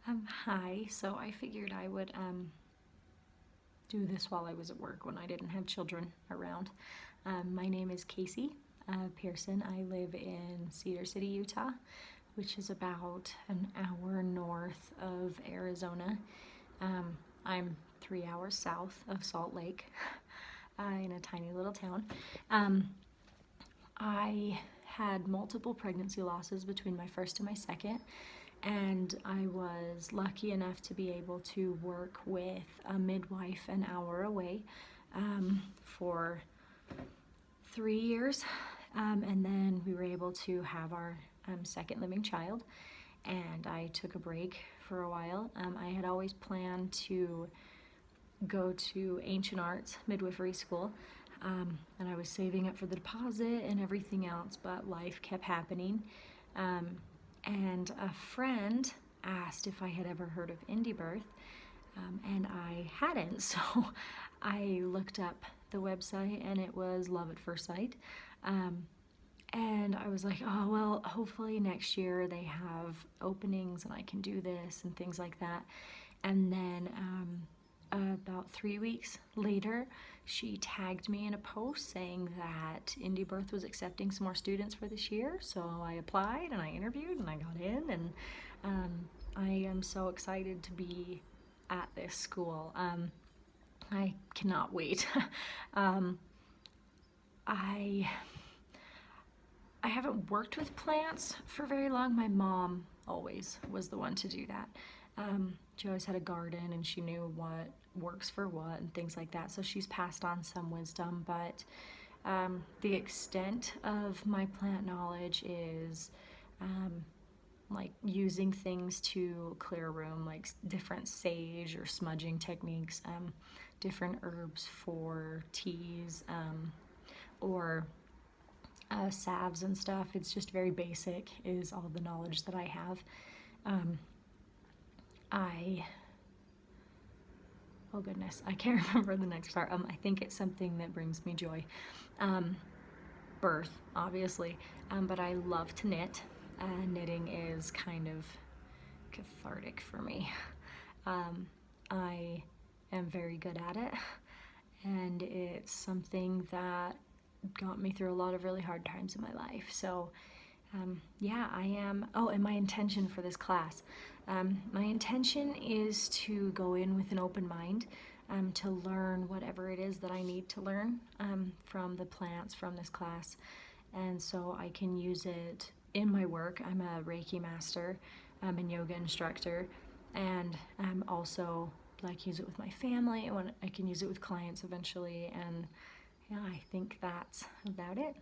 Hi. So I figured I would do this while I was at work when I didn't have children around. My name is Casey Pearson. I live in Cedar City, Utah, which is about an hour north of Arizona. I'm 3 hours south of Salt Lake in a tiny little town. Um, I had multiple pregnancy losses between my first and my second, and I was lucky enough to be able to work with a midwife an hour away for 3 years. And then we were able to have our second living child, and I took a break for a while. I had always planned to go to Ancient Arts Midwifery School, and I was saving up for the deposit and everything else, but life kept happening. And a friend asked if I had ever heard of Indie Birth, and I hadn't, so I looked up the website and it was Love at First Sight. And I was like, oh, well, hopefully next year they have openings and I can do this and things like that. And then about 3 weeks later, she tagged me in a post saying that Indie Birth was accepting some more students for this year. So I applied and I interviewed and I got in, and I am so excited to be at this school. I cannot wait. I I haven't worked with plants for very long. My mom always was the one to do that. She always had a garden and she knew what works for what and things like that. So she's passed on some wisdom, but the extent of my plant knowledge is like using things to clear a room, like different sage or smudging techniques, different herbs for teas, or salves and stuff. It's just very basic, is all the knowledge that I have. I oh goodness, I can't remember the next part. I think it's something that brings me joy. Birth, obviously, but I love to knit. Knitting is kind of cathartic for me. I am very good at it, and it's something that got me through a lot of really hard times in my life. So yeah, I am. Oh, and my intention for this class. My intention is to go in with an open mind, to learn whatever it is that I need to learn from the plants from this class. And so I can use it in my work. I'm a Reiki master and yoga instructor, and I'm also like use it with my family, and when I can use it with clients eventually. And yeah, I think that's about it.